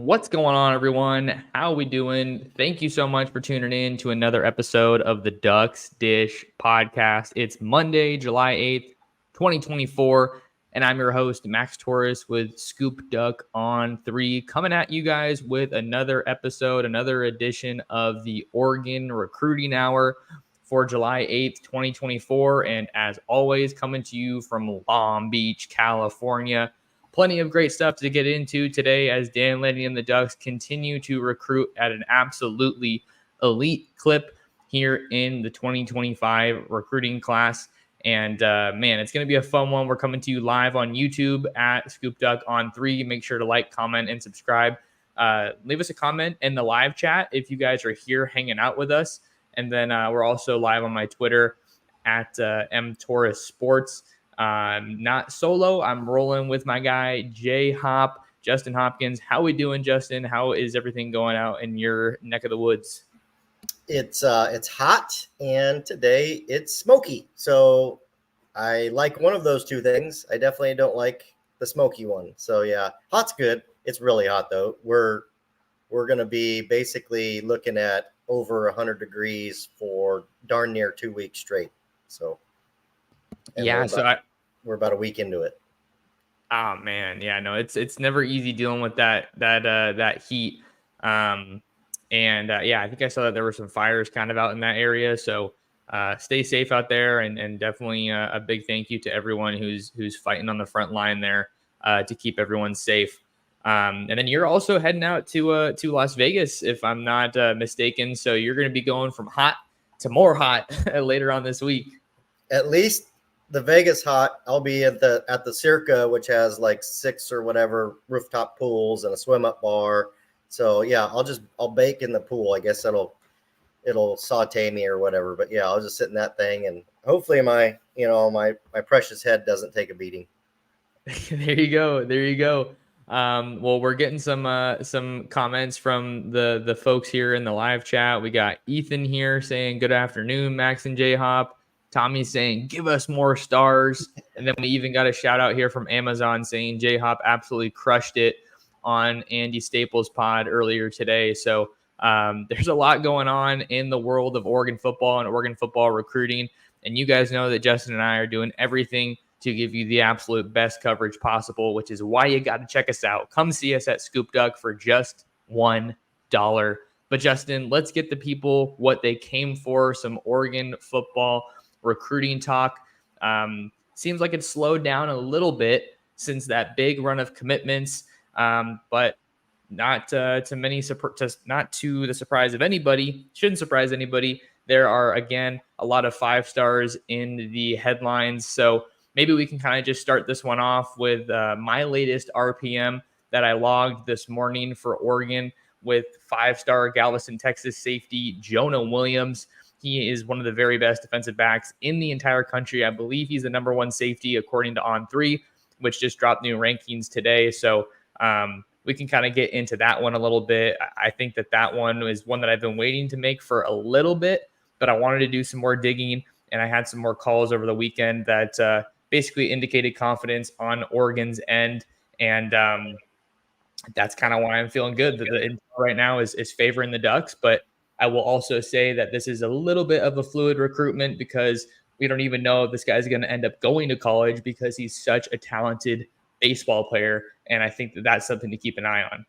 What's going on, everyone? How we doing? Thank you so much for tuning in to another episode of the Ducks Dish podcast. It's Monday, July 8th, 2024, and I'm your host, Max Torres with ScoopDuck on 3, coming at you guys with another episode, another edition of the Oregon Recruiting Hour for July 8th, 2024. And as always, coming to you from Long Beach, California. Plenty of great stuff to get into today as Dan Lanning and the Ducks continue to recruit at an absolutely elite clip here in the 2025 recruiting class. And man, it's going to be a fun one. We're coming to you live on YouTube at ScoopDuck on 3. Make sure to like, comment, and subscribe. Leave us a comment in the live chat if you guys are here hanging out with us. And then we're also live on my Twitter at mtorres sports. Not solo. I'm rolling with my guy, Justin Hopkins. How we doing, Justin? How is everything going out in your neck of the woods? It's hot, and today it's smoky. So I like one of those two things. I definitely don't like the smoky one. So yeah, hot's good. It's really hot though. We're going to be basically looking at over 100 degrees for darn near 2 weeks straight. So yeah, we're about a week into it. Oh man, yeah, no, it's never easy dealing with that heat. Yeah, I think I saw that there were some fires kind of out in that area. So stay safe out there, and definitely a big thank you to everyone who's fighting on the front line there to keep everyone safe. And then you're also heading out to Las Vegas, if I'm not mistaken. So you're going to be going from hot to more hot later on this week. At least the Vegas hot. I'll be at the Circa, which has like 6 or whatever rooftop pools and a swim up bar. So yeah, I'll bake in the pool. I guess it'll saute me or whatever. But yeah, I'll just sit in that thing, and hopefully my precious head doesn't take a beating. There you go. Well, we're getting some comments from the folks here in the live chat. We got Ethan here saying good afternoon, Max and J Hop. Tommy's saying give us more stars, and then we even got a shout out here from Amazon saying J Hop absolutely crushed it on Andy Staples' pod earlier today. So there's a lot going on in the world of Oregon football and Oregon football recruiting, and you guys know that Justin and I are doing everything to give you the absolute best coverage possible, which is why you got to check us out. Come see us at ScoopDuck for just $1. But Justin, let's get the people what they came for, some Oregon football recruiting talk. Seems like it's slowed down a little bit since that big run of commitments, but not to the surprise of anybody. Shouldn't surprise anybody. There are, again, a lot of 5 stars in the headlines. So maybe we can kind of just start this one off with my latest RPM that I logged this morning for Oregon with 5-star Galveston, Texas safety Jonah Williams. He is one of the very best defensive backs in the entire country. I believe he's the number 1 safety according to On3, which just dropped new rankings today. So we can kind of get into that one a little bit. I think that one is one that I've been waiting to make for a little bit, but I wanted to do some more digging, and I had some more calls over the weekend that basically indicated confidence on Oregon's end. And that's kind of why I'm feeling good. The intel right now is favoring the Ducks, but I will also say that this is a little bit of a fluid recruitment because we don't even know if this guy's going to end up going to college because he's such a talented baseball player. And I think that that's something to keep an eye on.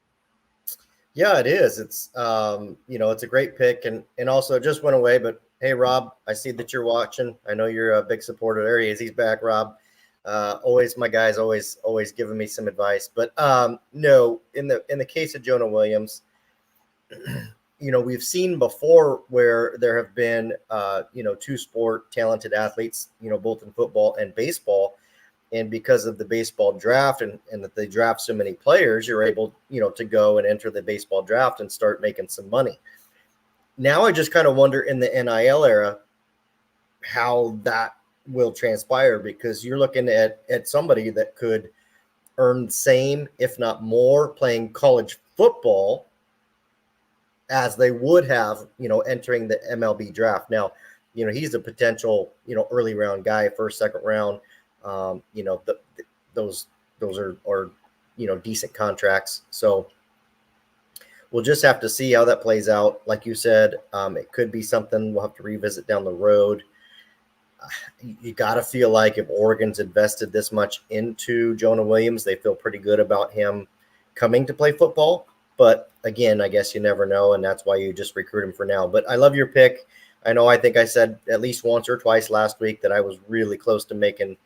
Yeah, it is. It's, it's a great pick, and also it just went away, but hey, Rob, I see that you're watching. I know you're a big supporter. There he is. He's back, Rob. Always, my guy's always giving me some advice. But no, in the case of Jonah Williams, we've seen before where there have been 2 sport talented athletes, both in football and baseball, and because of the baseball draft and that they draft so many players, you're able to go and enter the baseball draft and start making some money. Now I just kind of wonder in the NIL era how that will transpire, because you're looking at somebody that could earn the same, if not more, playing college football as they would have, entering the MLB draft. Now, he's a potential, early round guy, first, second round. Those are decent contracts. So we'll just have to see how that plays out. Like you said, it could be something we'll have to revisit down the road. You got to feel like if Oregon's invested this much into Jonah Williams, they feel pretty good about him coming to play football. But again, I guess you never know, and that's why you just recruit him for now. But I love your pick. I think I said at least once or twice last week that I was really close to making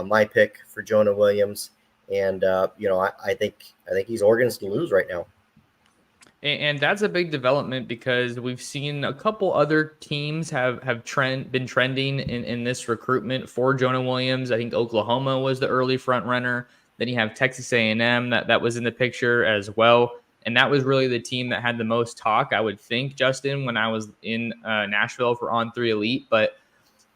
my pick for Jonah Williams, and I think he's Oregon's to lose right now. And that's a big development because we've seen a couple other teams have been trending in this recruitment for Jonah Williams. I think Oklahoma was the early front runner. Then you have Texas A&M that was in the picture as well. And that was really the team that had the most talk, I would think, Justin, when I was in Nashville for On3 Elite. But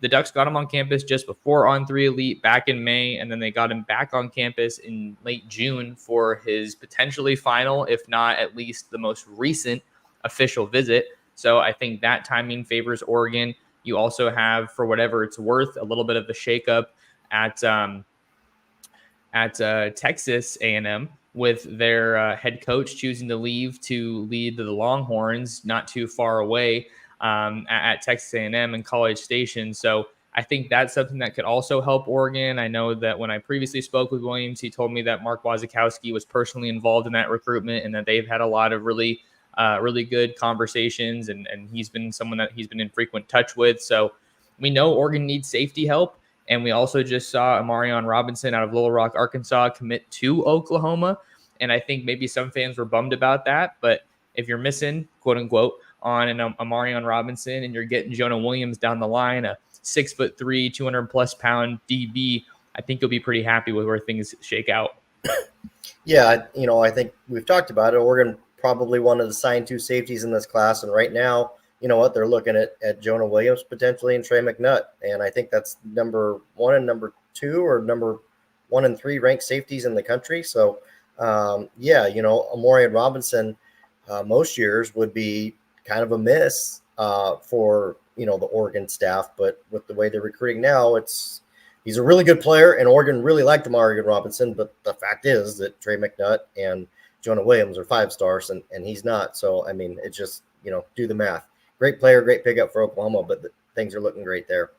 the Ducks got him on campus just before On3 Elite back in May, and then they got him back on campus in late June for his potentially final, if not at least the most recent official visit. So I think that timing favors Oregon. You also have, for whatever it's worth, a little bit of a shakeup at Texas A&M with their head coach choosing to leave to lead the Longhorns not too far away at Texas A&M and College Station. So I think that's something that could also help Oregon. I know that when I previously spoke with Williams, he told me that Mark Wazikowski was personally involved in that recruitment and that they've had a lot of really good conversations, and he's been someone that he's been in frequent touch with. So we know Oregon needs safety help. And we also just saw Amarion Robinson out of Little Rock, Arkansas, commit to Oklahoma. And I think maybe some fans were bummed about that. But if you're missing, quote unquote, on an Amarion Robinson and you're getting Jonah Williams down the line, a 6'3", 200+ pound DB, I think you'll be pretty happy with where things shake out. Yeah, I think we've talked about it. Oregon probably wanted to sign 2 safeties in this class. And right now, you know what, they're looking at Jonah Williams potentially and Trey McNutt. And I think that's number 1 and number 2 or number 1 and 3 ranked safeties in the country. So, Amarion Robinson most years would be kind of a miss for, the Oregon staff. But with the way they're recruiting now, he's a really good player, and Oregon really liked Amarion Robinson. But the fact is that Trey McNutt and Jonah Williams are 5-stars, and he's not. So, I mean, it's just, do the math. Great player, great pickup for Oklahoma, but things are looking great there.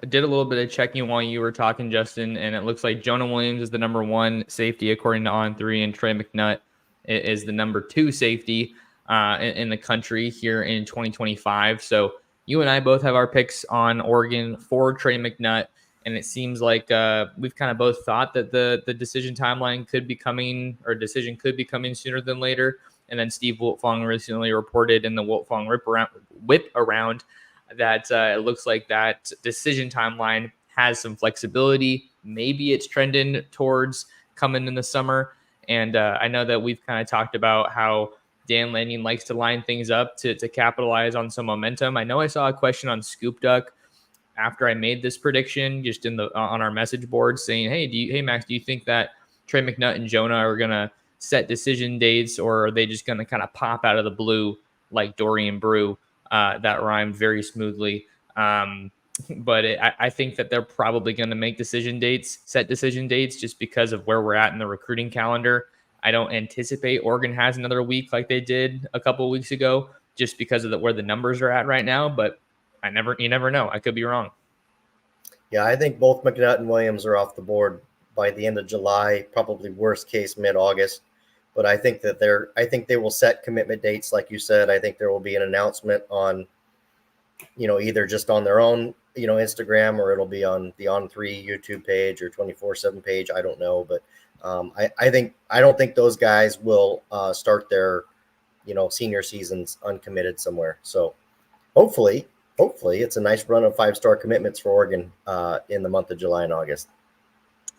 I did a little bit of checking while you were talking, Justin, and it looks like Jonah Williams is the number 1 safety according to On3, and Trey McNutt is the number 2 safety in the country here in 2025. So you and I both have our picks on Oregon for Trey McNutt, and it seems like we've kind of both thought that the decision timeline could be coming, or decision could be coming sooner than later. And then Steve Wiltfong recently reported in the Wiltfong whip around that it looks like that decision timeline has some flexibility. Maybe it's trending towards coming in the summer. And I know that we've kind of talked about how Dan Lanning likes to line things up to capitalize on some momentum. I know I saw a question on ScoopDuck after I made this prediction, just on our message board, saying, "Hey Max, do you think that Trey McNutt and Jonah are gonna set decision dates, or are they just going to kind of pop out of the blue like Dorian Brew?" That rhymed very smoothly. But I think that they're probably going to set decision dates just because of where we're at in the recruiting calendar. I don't anticipate Oregon has another week like they did a couple of weeks ago, just because of where the numbers are at right now. But you never know. I could be wrong. Yeah, I think both McNutt and Williams are off the board by the end of July, probably worst case mid-August. But I think that they will set commitment dates, like you said. I think there will be an announcement on, either just on their own, Instagram, or it'll be on the On3 YouTube page or 24/7 page. I don't know, but I don't think those guys will start their, senior seasons uncommitted somewhere. So hopefully it's a nice run of 5-star commitments for Oregon in the month of July and August.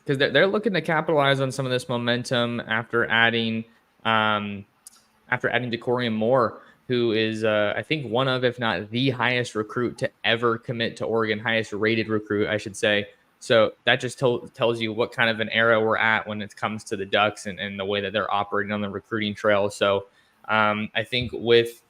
Because they're looking to capitalize on some of this momentum after adding DeCorian Moore, who is, I think, one of, if not the highest recruit to ever commit to Oregon, highest rated recruit, I should say. So that just tells you what kind of an era we're at when it comes to the Ducks and the way that they're operating on the recruiting trail. So I think with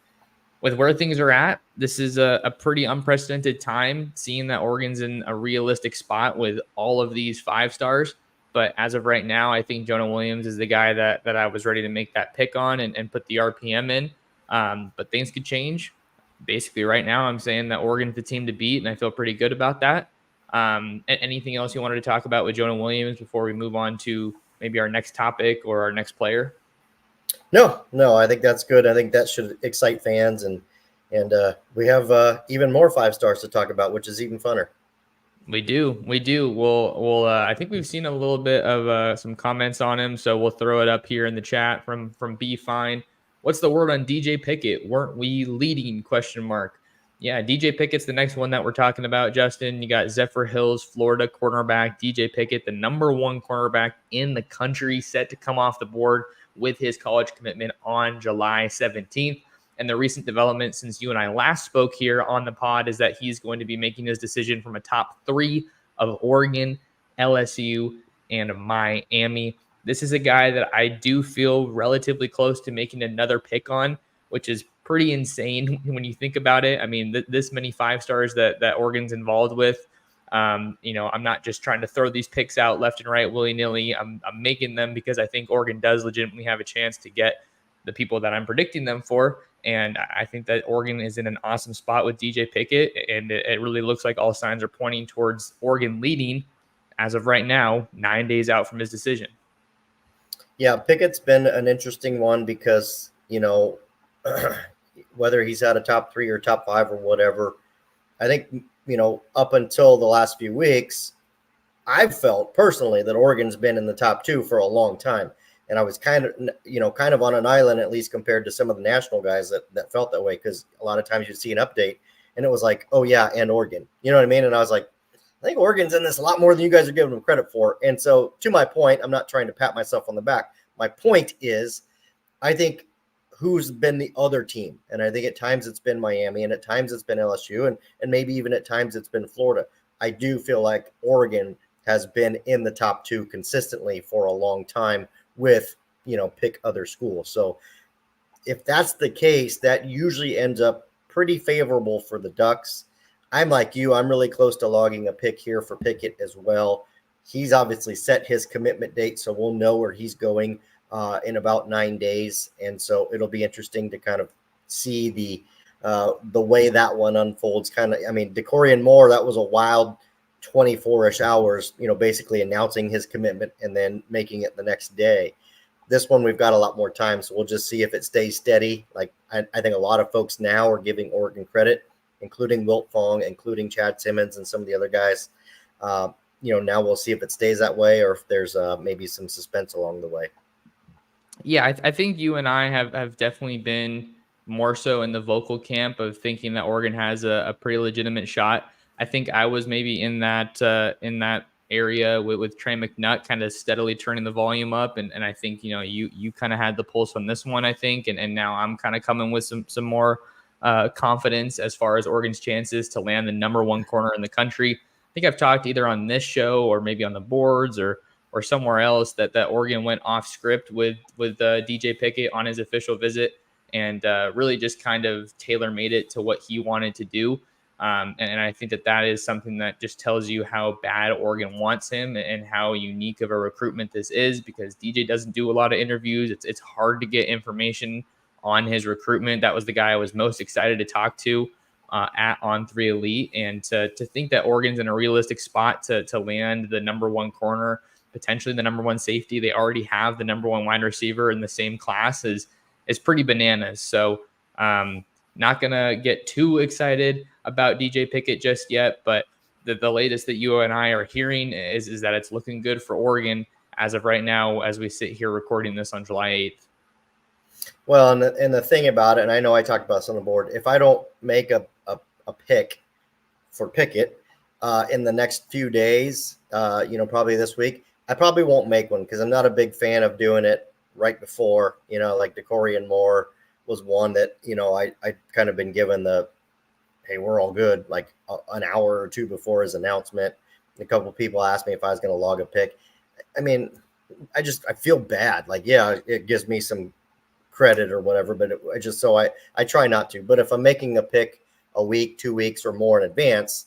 where things are at, this is a pretty unprecedented time, seeing that Oregon's in a realistic spot with all of these 5-stars. But as of right now, I think Jonah Williams is the guy that I was ready to make that pick on and put the RPM in. But things could change. Basically, right now, I'm saying that Oregon's the team to beat, and I feel pretty good about that. Anything else you wanted to talk about with Jonah Williams before we move on to maybe our next topic or our next player? No, I think that's good. I think that should excite fans, and we have even more 5-stars to talk about, which is even funner. We do. We'll I think we've seen a little bit of some comments on him, so we'll throw it up here in the chat from B Fine. What's the word on DJ Pickett? Weren't we leading? Question mark. Yeah, DJ Pickett's the next one that we're talking about, Justin. You got Zephyr Hills, Florida cornerback, DJ Pickett, the #1 cornerback in the country, set to come off the board with his college commitment on July 17th. And the recent development since you and I last spoke here on the pod is that he's going to be making his decision from a top 3 of Oregon, LSU, and Miami. This is a guy that I do feel relatively close to making another pick on, which is pretty insane when you think about it. I mean, this many 5-stars that Oregon's involved with. I'm not just trying to throw these picks out left and right willy-nilly. I'm making them because I think Oregon does legitimately have a chance to get the people that I'm predicting them for. And I think that Oregon is in an awesome spot with DJ Pickett, and it really looks like all signs are pointing towards Oregon leading as of right now, 9 days out from his decision. Yeah, Pickett's been an interesting one because, whether he's had a top 3 or top 5 or whatever, I think, up until the last few weeks, I've felt personally that Oregon's been in the top 2 for a long time. And I was kind of on an island, at least compared to some of the national guys that felt that way, because a lot of times you'd see an update and it was like, oh, yeah, and Oregon. You know what I mean? And I was like, I think Oregon's in this a lot more than you guys are giving them credit for. And so to my point, I'm not trying to pat myself on the back. My point is, I think who's been the other team. And I think at times it's been Miami, and at times it's been LSU, and maybe even at times it's been Florida. I do feel like Oregon has been in the top 2 consistently for a long time, with, pick other schools. So if that's the case, that usually ends up pretty favorable for the Ducks. I'm like you. I'm really close to logging a pick here for Pickett as well. He's obviously set his commitment date, so we'll know where he's going in about 9 days. And so it'll be interesting to kind of see the way that one unfolds. DeCorian Moore, that was a wild 24-ish hours, basically announcing his commitment and then making it the next day. This one, we've got a lot more time, so we'll just see if it stays steady. Like I think a lot of folks now are giving Oregon credit, including Wilt Fong, including Chad Simmons and some of the other guys. Now we'll see if it stays that way or if there's maybe some suspense along the way. Yeah, I think you and I have definitely been more so in the vocal camp of thinking that Oregon has a pretty legitimate shot. I think I was maybe in that area with Trey McNutt kind of steadily turning the volume up. And I think, you kind of had the pulse on this one, I think. And now I'm kind of coming with some more confidence as far as Oregon's chances to land the #1 corner in the country. I think I've talked either on this show or maybe on the boards or somewhere else that Oregon went off script with DJ Pickett on his official visit and really just kind of tailor-made it to what he wanted to do. And I think that is something that just tells you how bad Oregon wants him and how unique of a recruitment this is, because DJ doesn't do a lot of interviews. It's hard to get information on his recruitment. That was the guy I was most excited to talk to at On3 Elite. And to think that Oregon's in a realistic spot to land the #1 corner, potentially the #1 safety. They already have the #1 wide receiver in the same class is pretty bananas. So not going to get too excited about DJ Pickett just yet, but the latest that you and I are hearing is that it's looking good for Oregon as of right now, as we sit here recording this on July 8th. Well, and the thing about it, and I know I talked about this on the board, if I don't make a pick for Pickett in the next few days, probably this week, I probably won't make one because I'm not a big fan of doing it right before, like DeCorian Moore was one that, I kind of been given the, hey, we're all good, like an hour or two before his announcement. A couple of people asked me if I was going to log a pick. I mean, I feel bad. Like, yeah, it gives me some credit or whatever, but I try not to. But if I'm making a pick a week, 2 weeks or more in advance,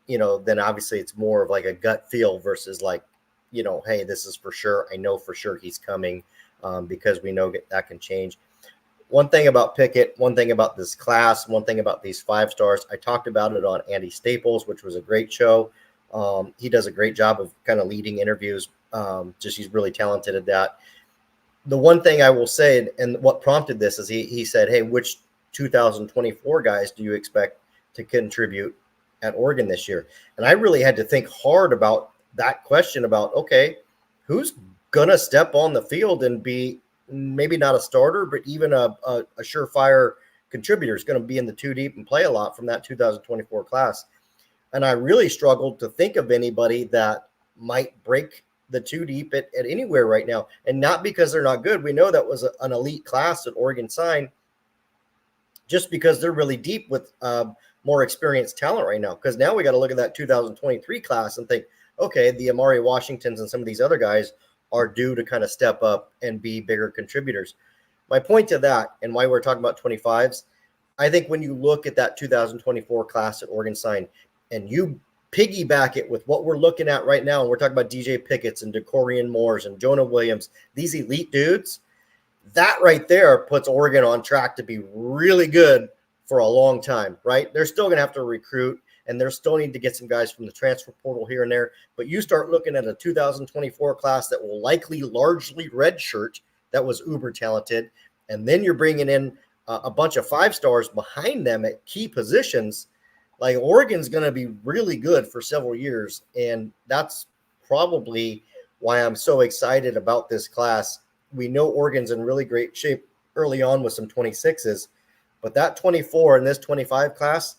then obviously it's more of like a gut feel versus like, hey, this is for sure. I know for sure he's coming, because we know that can change. One thing about Pickett, one thing about this class, one thing about these 5 stars, I talked about it on Andy Staples, which was a great show. He does a great job of kind of leading interviews. He's really talented at that. The one thing I will say, and what prompted this, is he said, hey, which 2024 guys do you expect to contribute at Oregon this year? And I really had to think hard about that question about, okay, who's going to step on the field and be maybe not a starter, but even a surefire contributor, is going to be in the 2 deep and play a lot from that 2024 class. And I really struggled to think of anybody that might break the 2 deep at anywhere right now. And not because they're not good. We know that was an elite class that Oregon signed, just because they're really deep with more experienced talent right now. Because now we got to look at that 2023 class and think, okay, the Amari Washingtons and some of these other guys are due to kind of step up and be bigger contributors. My point to that, and why we're talking about 25s, I think when you look at that 2024 class that Oregon signed, and you piggyback it with what we're looking at right now, and we're talking about DJ Pickett's and DeCorian Moores and Jonah Williams, these elite dudes, that right there puts Oregon on track to be really good for a long time, right? They're still going to have to recruit, and they're still need to get some guys from the transfer portal here and there. But you start looking at a 2024 class that will likely largely redshirt, that was uber talented, and then you're bringing in a bunch of 5 stars behind them at key positions. Like, Oregon's going to be really good for several years, and that's probably why I'm so excited about this class. We know Oregon's in really great shape early on with some 26s, but that 24 and this 25 class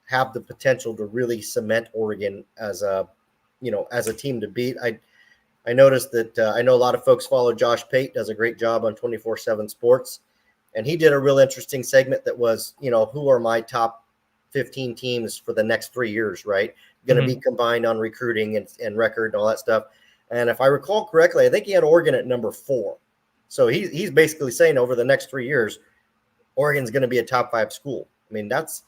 have the potential to really cement Oregon as a team to beat. I noticed that I know a lot of folks follow Josh Pate, does a great job on 24/7 Sports, and he did a real interesting segment that was, who are my top 15 teams for the next 3 years, right? Going to be combined on recruiting and record and all that stuff. And if I recall correctly, I think he had Oregon at number 4. So he's basically saying over the next 3 years, Oregon's going to be a top 5 school. I mean, that's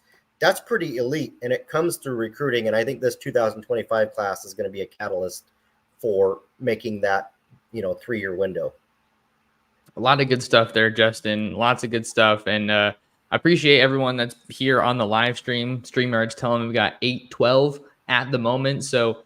pretty elite, and it comes through recruiting. And I think this 2025 class is going to be a catalyst for making that, 3-year window. A lot of good stuff there, Justin. Lots of good stuff. And I appreciate everyone that's here on the live stream. StreamYard's telling me we got 812 at the moment. So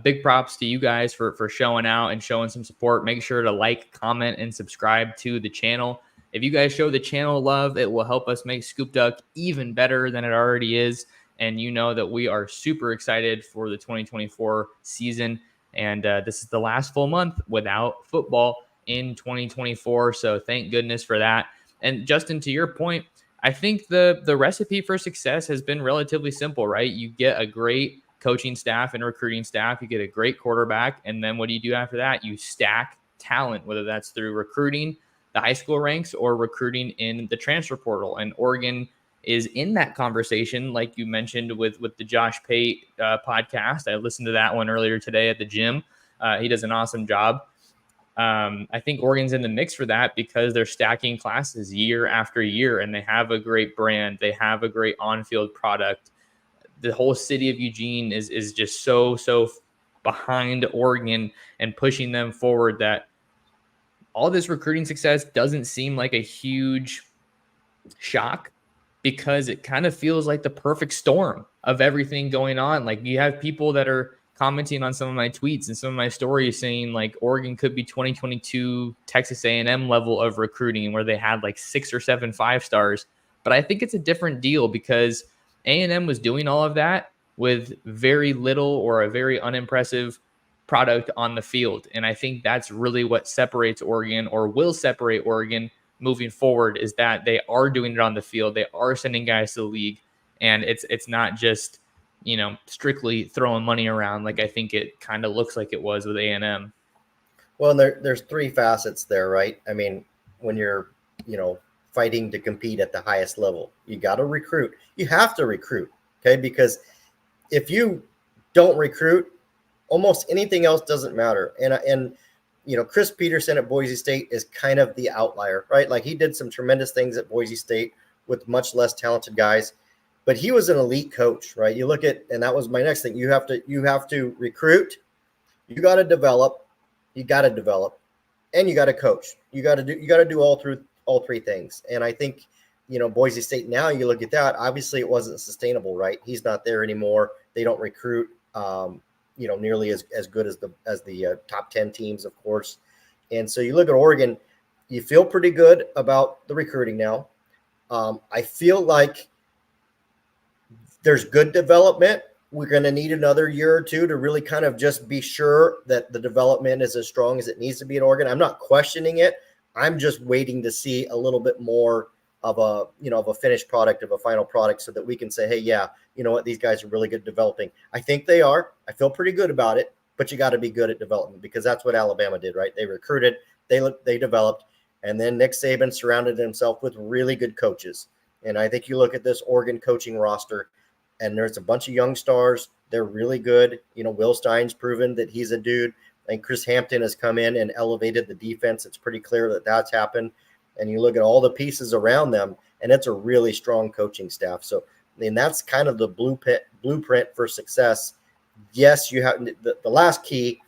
big props to you guys for showing out and showing some support. Make sure to like, comment, and subscribe to the channel. If you guys show the channel love, it will help us make ScoopDuck even better than it already is. And you know that we are super excited for the 2024 season. And this is the last full month without football in 2024. So thank goodness for that. And Justin, to your point, I think the recipe for success has been relatively simple, right? You get a great coaching staff and recruiting staff, you get a great quarterback, and then what do you do after that? You stack talent, whether that's through recruiting the high school ranks or recruiting in the transfer portal. And Oregon is in that conversation, like you mentioned with the Josh Pate podcast. I listened to that one earlier today at the gym. He does an awesome job. I think Oregon's in the mix for that because they're stacking classes year after year, and they have a great brand. They have a great on-field product. The whole city of Eugene is just so behind Oregon and pushing them forward that all this recruiting success doesn't seem like a huge shock, because it kind of feels like the perfect storm of everything going on. Like, you have people that are commenting on some of my tweets and some of my stories saying like Oregon could be 2022 Texas A&M level of recruiting, where they had like 6 or 7 5-stars. But I think it's a different deal because A&M was doing all of that with very little or a very unimpressive product on the field. And I think that's really what separates Oregon, or will separate Oregon moving forward, is that they are doing it on the field. They are sending guys to the league, and it's not just, strictly throwing money around like I think it kind of looks like it was with A&M. Well, there's 3 facets there, right? I mean, when you're, fighting to compete at the highest level, you got to recruit. You have to recruit, okay? Because if you don't recruit, almost anything else doesn't matter. And Chris Peterson at Boise State is kind of the outlier, right? Like, he did some tremendous things at Boise State with much less talented guys, but he was an elite coach, right? You look at, and that was my next thing. You have to recruit, you got to develop, you got to develop, and you got to coach. You got to do all three things. And I think, Boise State, now you look at that, obviously it wasn't sustainable, right? He's not there anymore. They don't recruit, nearly as good as the top 10 teams, of course. And so you look at Oregon, you feel pretty good about the recruiting now. I feel like there's good development. We're going to need another year or two to really kind of just be sure that the development is as strong as it needs to be at Oregon. I'm not questioning it. I'm just waiting to see a little bit more of a finished product, of a final product, so that we can say, hey, yeah, you know what, these guys are really good at developing. I think they are. I feel pretty good about it, but you got to be good at development, because that's what Alabama did, right? They recruited, they developed, and then Nick Saban surrounded himself with really good coaches. And I think you look at this Oregon coaching roster, and there's a bunch of young stars. They're really good. Will Stein's proven that he's a dude. And Chris Hampton has come in and elevated the defense. It's pretty clear that that's happened. And you look at all the pieces around them, and it's a really strong coaching staff. So, that's kind of the blueprint for success. Yes, you have the last key,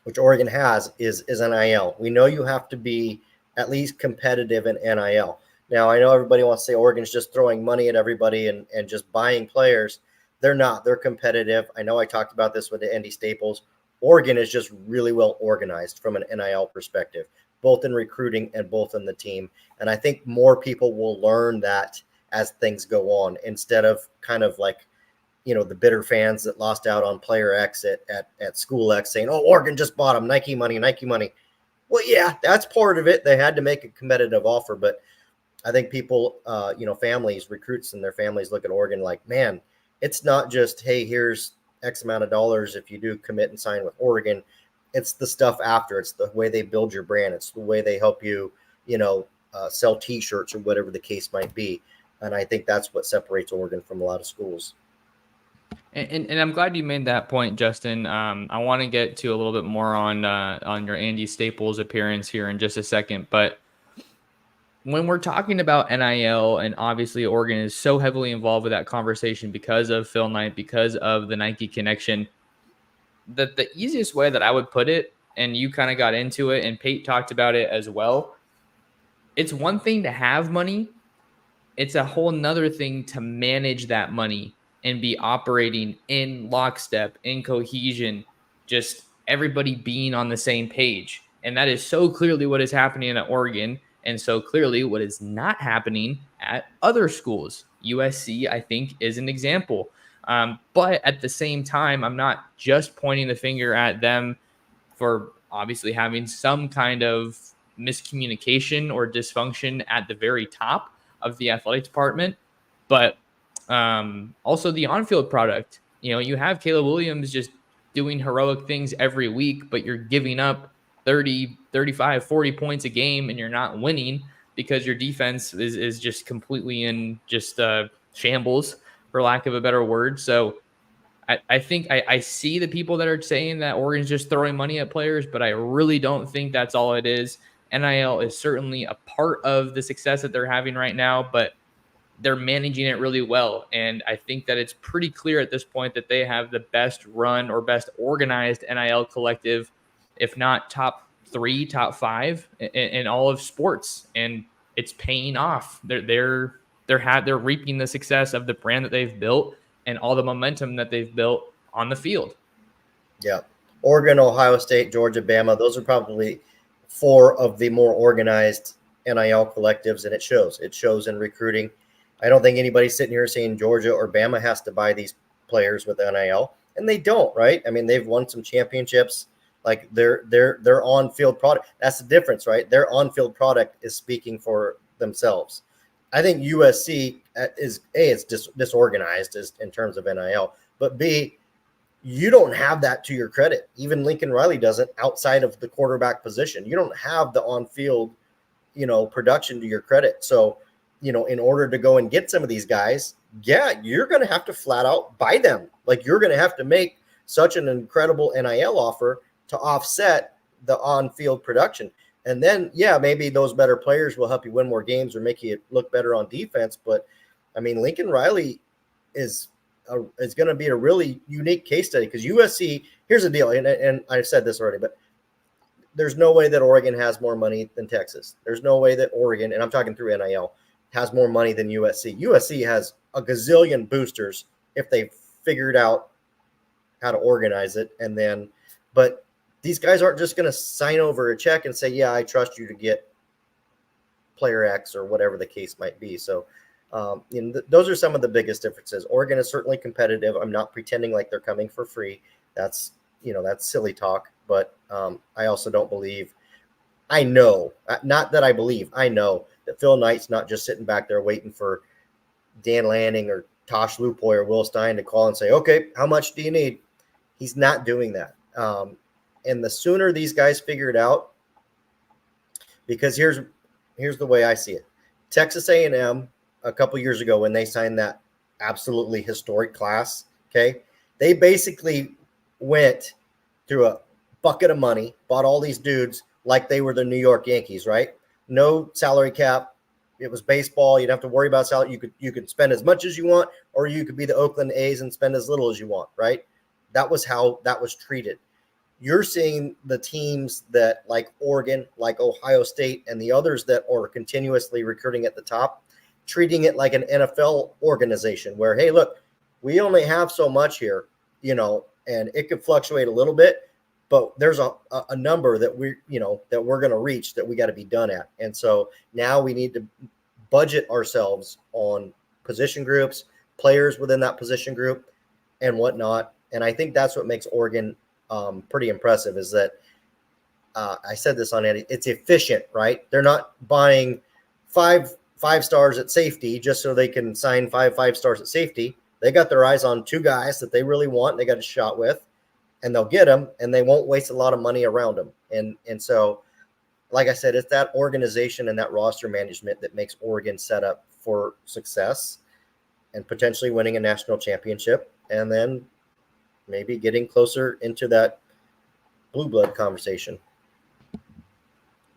which Oregon has, is NIL. We know you have to be at least competitive in NIL. Now, I know everybody wants to say Oregon's just throwing money at everybody and just buying players. They're not. They're competitive. I know I talked about this with the Andy Staples. Oregon is just really well organized from an NIL perspective, both in recruiting and both in the team. And I think more people will learn that as things go on, instead of kind of like, the bitter fans that lost out on player X at school X saying, oh, Oregon just bought them, Nike money. Well, yeah, that's part of it. They had to make a competitive offer, but I think people, families, recruits and their families look at Oregon like, man, it's not just, hey, here's X amount of dollars if you do commit and sign with Oregon. It's the stuff after. It's the way they build your brand. It's the way they help you, sell T-shirts or whatever the case might be. And I think that's what separates Oregon from a lot of schools. And I'm glad you made that point, Justin. I want to get to a little bit more on your Andy Staples appearance here in just a second, but when we're talking about NIL, and obviously Oregon is so heavily involved with that conversation because of Phil Knight, because of the Nike connection, that the easiest way that I would put it, and you kind of got into it, and Pate talked about it as well, it's one thing to have money. It's a whole nother thing to manage that money and be operating in lockstep, in cohesion, just everybody being on the same page. And that is so clearly what is happening at Oregon, and so clearly what is not happening at other schools. USC, I think, is an example. But at the same time, I'm not just pointing the finger at them for obviously having some kind of miscommunication or dysfunction at the very top of the athletic department, but also the on-field product. You have Caleb Williams just doing heroic things every week, but you're giving up 30, 35, 40 points a game, and you're not winning because your defense is just completely in just shambles, for lack of a better word. So I think I see the people that are saying that Oregon's just throwing money at players, but I really don't think that's all it is. NIL is certainly a part of the success that they're having right now, but they're managing it really well. And I think that it's pretty clear at this point that they have the best run or best organized NIL collective, if not top 3, top 5 in all of sports. And it's paying off. They're reaping the success of the brand that they've built and all the momentum that they've built on the field. Yeah. Oregon, Ohio State, Georgia, Bama, those are probably 4 of the more organized NIL collectives, and it shows. It shows in recruiting. I don't think anybody's sitting here saying Georgia or Bama has to buy these players with NIL, and they don't, right? I mean, they've won some championships. Like their on-field product. That's the difference, right? Their on-field product is speaking for themselves. I think USC is it's disorganized in terms of NIL, but B, you don't have that to your credit. Even Lincoln Riley doesn't outside of the quarterback position. You don't have the on-field, production to your credit. So, in order to go and get some of these guys, yeah, you're going to have to flat out buy them. Like you're going to have to make such an incredible NIL offer to offset the on-field production. And then, yeah, maybe those better players will help you win more games or make you look better on defense. But, I mean, Lincoln Riley is going to be a really unique case study because USC, here's the deal, and I've said this already, but there's no way that Oregon has more money than Texas. There's no way that Oregon, and I'm talking through NIL, has more money than USC. USC has a gazillion boosters if they figured out how to organize it. And then, but these guys aren't just going to sign over a check and say, yeah, I trust you to get player X or whatever the case might be. So, those are some of the biggest differences. Oregon is certainly competitive. I'm not pretending like they're coming for free. That's silly talk. But I also don't believe, I know that Phil Knight's not just sitting back there waiting for Dan Lanning or Tosh Lupoy or Will Stein to call and say, okay, how much do you need? He's not doing that. And the sooner these guys figure it out, because here's the way I see it. Texas A&M, a couple years ago when they signed that absolutely historic class, okay, they basically went through a bucket of money, bought all these dudes like they were the New York Yankees, right? No salary cap. It was baseball. You don't have to worry about salary. You could spend as much as you want, or you could be the Oakland A's and spend as little as you want, right? That was how that was treated. You're seeing the teams that, like Oregon, like Ohio State, and the others that are continuously recruiting at the top, treating it like an NFL organization where, hey, look, we only have so much here, and it could fluctuate a little bit, but there's a number that we're going to reach that we got to be done at. And so now we need to budget ourselves on position groups, players within that position group, and whatnot. And I think that's what makes Oregon pretty impressive, is that I said this on Andy, it's efficient, right? They're not buying five stars at safety just so they can sign five stars at safety. They got their eyes on two guys that they really want, they got a shot with, and they'll get them, and they won't waste a lot of money around them. And so, like I said, it's that organization and that roster management that makes Oregon set up for success and potentially winning a national championship, and then maybe getting closer into that blue blood conversation.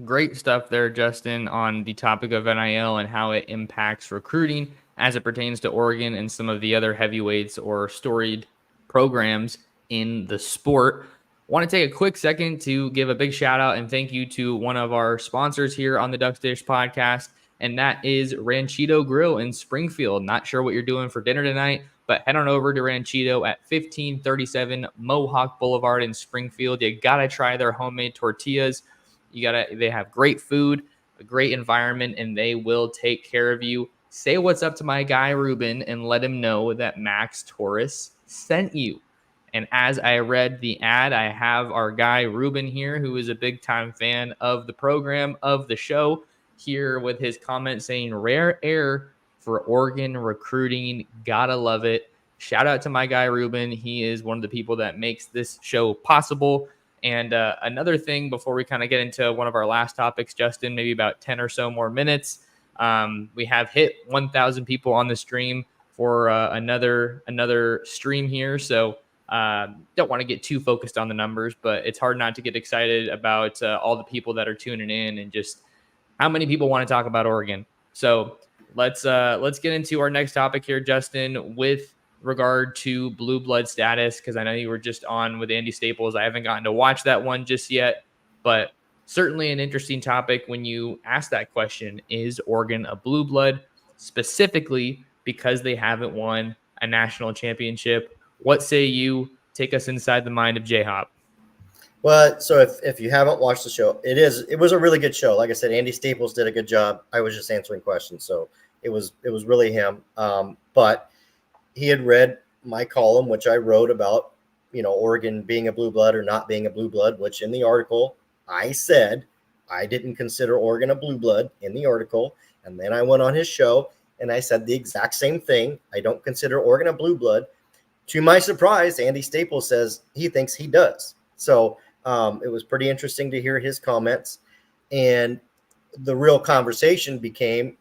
Great stuff there, Justin, on the topic of NIL and how it impacts recruiting as it pertains to Oregon and some of the other heavyweights or storied programs in the sport. Want to take a quick second to give a big shout out and thank you to one of our sponsors here on the Ducks Dish podcast, and that is Ranchito Grill in Springfield. Not sure what you're doing for dinner tonight, but head on over to Ranchito at 1537 Mohawk Boulevard in Springfield. You got to try their homemade tortillas. They have great food, a great environment, and they will take care of you. Say what's up to my guy Ruben and let him know that Max Torres sent you. And as I read the ad, I have our guy Ruben here, who is a big time fan of the program, of the show, here with his comment saying, rare air for Oregon recruiting. Gotta love it. Shout out to my guy Ruben. He is one of the people that makes this show possible. And another thing before we kind of get into one of our last topics, Justin, maybe about 10 or so more minutes. We have hit 1,000 people on the stream for another stream here. So don't want to get too focused on the numbers, but it's hard not to get excited about all the people that are tuning in and just how many people want to talk about Oregon. So let's get into our next topic here, Justin, with regard to blue blood status, because I know you were just on with Andy Staples. I haven't gotten to watch that one just yet, but certainly an interesting topic when you ask that question, is Oregon a blue blood, specifically because they haven't won a national championship? What say you? Take us inside the mind of J-Hop. Well, so if you haven't watched the show, it was a really good show. Like I said, Andy Staples did a good job. I was just answering questions, so it was really him. But he had read my column, which I wrote about, Oregon being a blue blood or not being a blue blood, which in the article I said I didn't consider Oregon a blue blood in the article. And then I went on his show and I said the exact same thing. I don't consider Oregon a blue blood. To my surprise, Andy Staples says he thinks he does. So it was pretty interesting to hear his comments. And the real conversation became,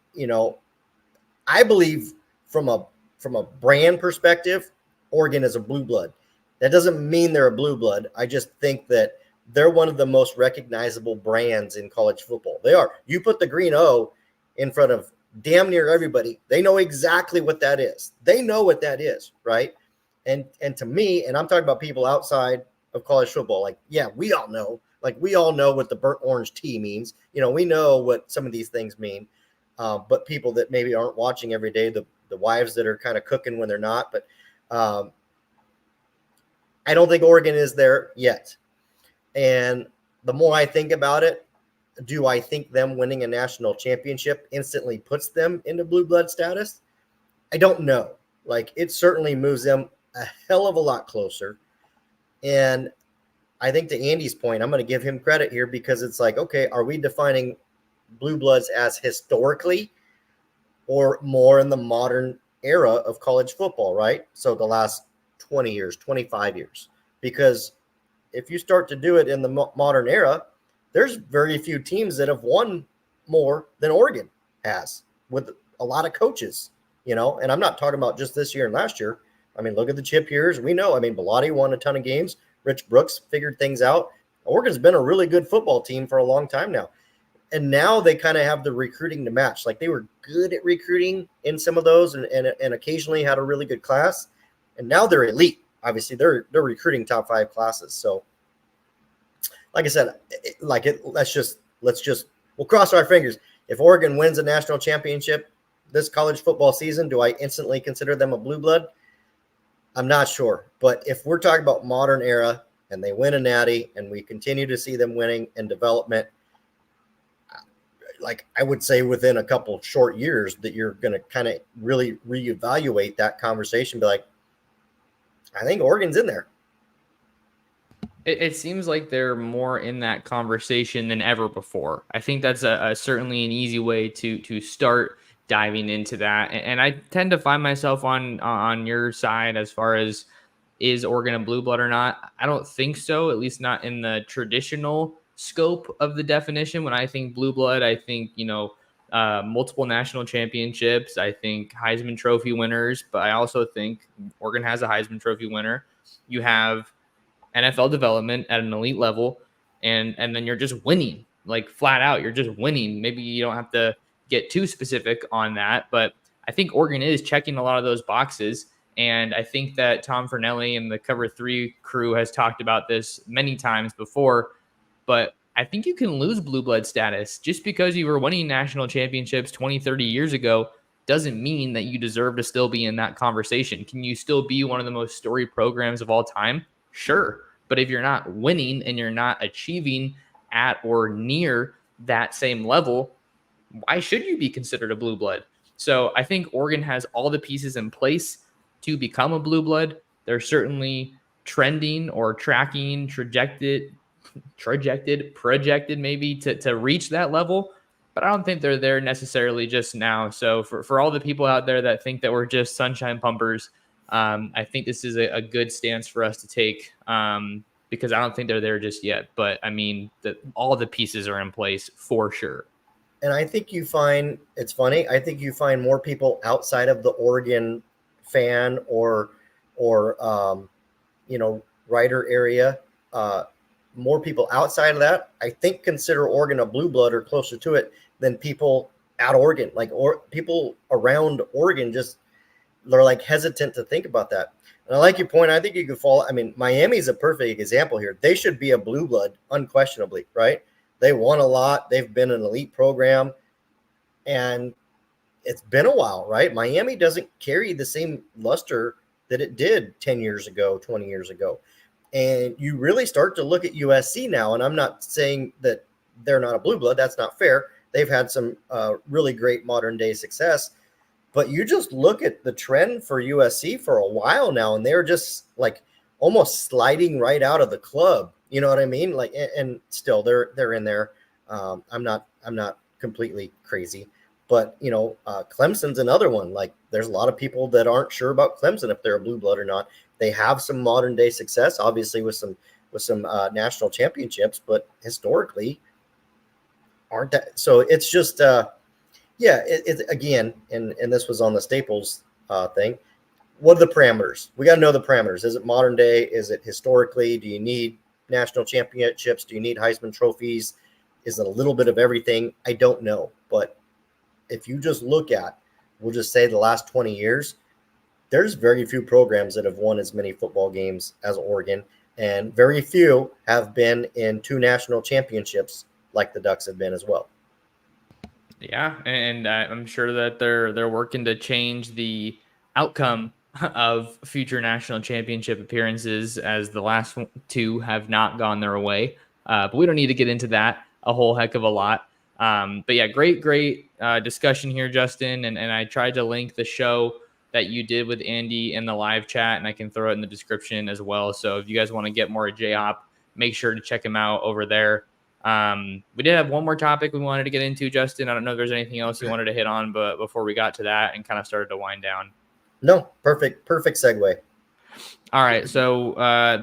I believe from a brand perspective, Oregon is a blue blood. That doesn't mean they're a blue blood. I just think that they're one of the most recognizable brands in college football. They are. You put the green O in front of damn near everybody, they know exactly what that is. They know what that is, right? And to me, and I'm talking about people outside of college football, like, yeah, we all know Like we all know what the burnt orange tea means. We know what some of these things mean. But people that maybe aren't watching every day, the wives that are kind of cooking when they're not. But I don't think Oregon is there yet. And the more I think about it, do I think them winning a national championship instantly puts them into blue blood status? I don't know. Like, it certainly moves them a hell of a lot closer. And I think to Andy's point, I'm going to give him credit here because it's like, okay, are we defining blue bloods as historically or more in the modern era of college football, right? So the last 20 years, 25 years. Because if you start to do it in the modern era, there's very few teams that have won more than Oregon has with a lot of coaches, and I'm not talking about just this year and last year. I mean, look at the chip years. We know, Bellotti won a ton of games. Rich Brooks figured things out. Oregon's been a really good football team for a long time now. And now they kind of have the recruiting to match. Like, they were good at recruiting in some of those and occasionally had a really good class. And now they're elite. Obviously, they're recruiting top 5 classes. So, like I said, we'll cross our fingers. If Oregon wins a national championship this college football season, do I instantly consider them a blue blood? I'm not sure. But if we're talking about modern era and they win a natty and we continue to see them winning and development, like I would say within a couple short years that you're going to kind of really reevaluate that conversation, be like, I think Oregon's in there. It seems like they're more in that conversation than ever before. I think that's certainly an easy way to start diving into that. And I tend to find myself on your side as far as, is Oregon a blue blood or not? I don't think so, at least not in the traditional scope of the definition. When I think blue blood, I think, multiple national championships. I think Heisman Trophy winners, but I also think Oregon has a Heisman Trophy winner. You have NFL development at an elite level, and then you're just winning, like flat out. You're just winning. Maybe you don't have to get too specific on that, but I think Oregon is checking a lot of those boxes. And I think that Tom Fornelli and the Cover 3 crew has talked about this many times before, but I think you can lose blue blood status just because you were winning national championships 20, 30 years ago doesn't mean that you deserve to still be in that conversation. Can you still be one of the most storied programs of all time? Sure. But if you're not winning and you're not achieving at or near that same level, why should you be considered a blue blood? So I think Oregon has all the pieces in place to become a blue blood. They're certainly trending or tracking, projected maybe to reach that level. But I don't think they're there necessarily just now. So for all the people out there that think that we're just sunshine pumpers, I think this is a good stance for us to take because I don't think they're there just yet. But I mean, all the pieces are in place for sure. And I think you find, it's funny, I think you find more people outside of the Oregon fan or writer area, more people outside of that, I think, consider Oregon a blue blood or closer to it than people at Oregon. Or people around Oregon they're like hesitant to think about that. And I like your point. I think you could follow. I mean, Miami's a perfect example here. They should be a blue blood, unquestionably, right? They won a lot. They've been an elite program. And it's been a while, right? Miami doesn't carry the same luster that it did 10 years ago, 20 years ago. And you really start to look at USC now. And I'm not saying that they're not a blue blood. That's not fair. They've had some really great modern day success. But you just look at the trend for USC for a while now, and they're just like almost sliding right out of the club. You know what I mean? Like, and still they're in there. I'm not completely crazy, but Clemson's another one. Like, there's a lot of people that aren't sure about Clemson if they're a blue blood or not. They have some modern day success, obviously with some national championships, but historically aren't that. So it's just. Yeah, it again, and this was on the Staples thing. What are the parameters? We got to know the parameters. Is it modern day? Is it historically? Do you need national championships? Do you need Heisman trophies? Is it a little bit of everything? I don't know. But if you just look at, we'll just say the last 20 years, there's very few programs that have won as many football games as Oregon. and very few have been in 2 national championships like the Ducks have been as well. Yeah, and I'm sure that they're working to change the outcome of future national championship appearances, as the last two have not gone their way. But we don't need to get into that a whole heck of a lot. But yeah, great discussion here, Justin. And I tried to link the show that you did with Andy in the live chat, and I can throw it in the description as well. So if you guys want to get more of J-Hop, make sure to check him out over there. We did have one more topic we wanted to get into, Justin. I don't know if there's anything else you wanted to hit on, but before we got to that and kind of started to wind down. No, perfect segue. All right, so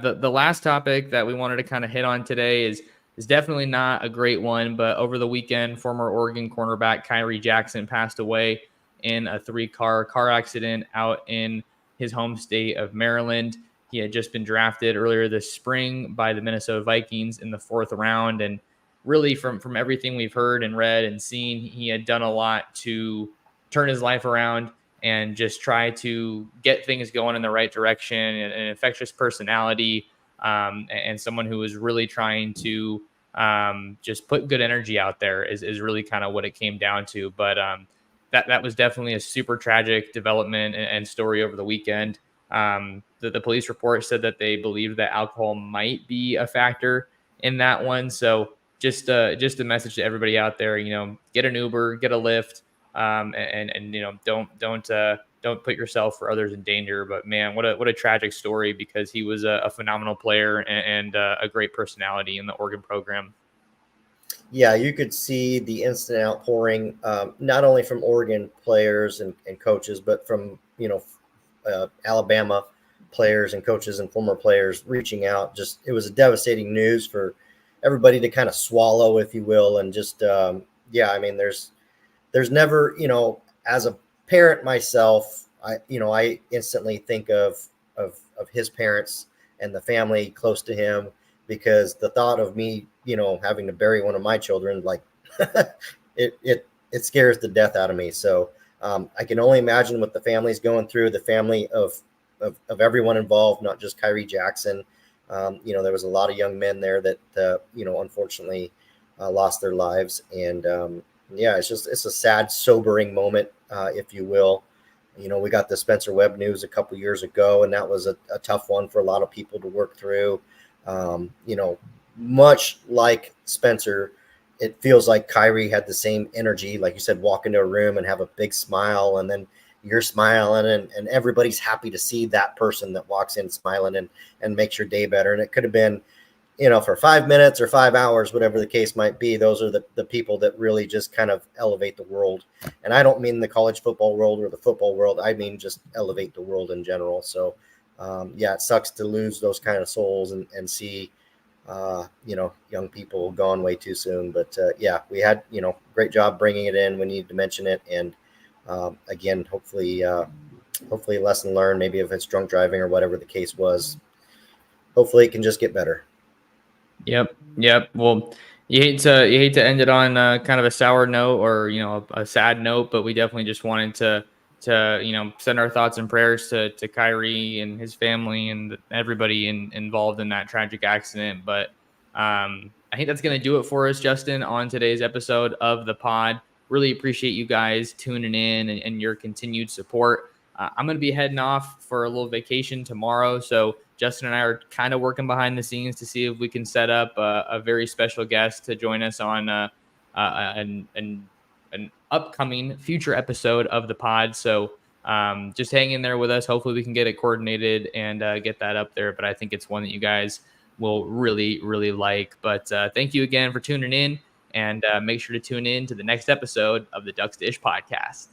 the last topic that we wanted to kind of hit on today is definitely not a great one, but over the weekend, former Oregon cornerback Khyree Jackson passed away in a 3-car accident out in his home state of Maryland. He had just been drafted earlier this spring by the Minnesota Vikings in the 4th round, and really from everything we've heard and read and seen, he had done a lot to turn his life around and just try to get things going in the right direction. An infectious personality, and someone who was really trying to just put good energy out there is really kind of what it came down to. But that was definitely a super tragic development and story over the weekend. The police report said that they believed that alcohol might be a factor in that one. So just a message to everybody out there, get an Uber, get a Lyft, and don't put yourself or others in danger. But man, what a tragic story, because he was a phenomenal player and a great personality in the Oregon program. Yeah, you could see the instant outpouring, not only from Oregon players and coaches, but from Alabama players and coaches and former players reaching out. Just, it was a devastating news for everybody to kind of swallow, if you will. And just I mean, there's never, as a parent myself, I instantly think of his parents and the family close to him, because the thought of me, having to bury one of my children, like it scares the death out of me. So I can only imagine what the family's going through, the family of everyone involved, not just Khyree Jackson. There was a lot of young men there that, unfortunately lost their lives. And it's a sad, sobering moment, if you will. We got the Spencer Webb news a couple years ago, and that was a tough one for a lot of people to work through. Much like Spencer, it feels like Khyree had the same energy, like you said, walk into a room and have a big smile, and then you're smiling, and everybody's happy to see that person that walks in smiling and makes your day better. And it could have been, for 5 minutes or 5 hours, whatever the case might be. Those are the people that really just kind of elevate the world. And I don't mean the college football world or the football world. I mean just elevate the world in general. So, it sucks to lose those kind of souls and see, young people gone way too soon. But we had, great job bringing it in. We needed to mention it. And again, hopefully a lesson learned, maybe if it's drunk driving or whatever the case was. Hopefully it can just get better. Yep. Well, you hate to end it on kind of a sour note or a sad note, but we definitely just wanted to send our thoughts and prayers to Khyree and his family and everybody involved in that tragic accident. But I think that's going to do it for us, Justin, on today's episode of the pod. Really appreciate you guys tuning in and your continued support. I'm going to be heading off for a little vacation tomorrow, so Justin and I are kind of working behind the scenes to see if we can set up a very special guest to join us on an upcoming future episode of the pod. So just hang in there with us. Hopefully we can get it coordinated and get that up there. But I think it's one that you guys will really, really like. But thank you again for tuning in, and make sure to tune in to the next episode of the Ducks Dish podcast.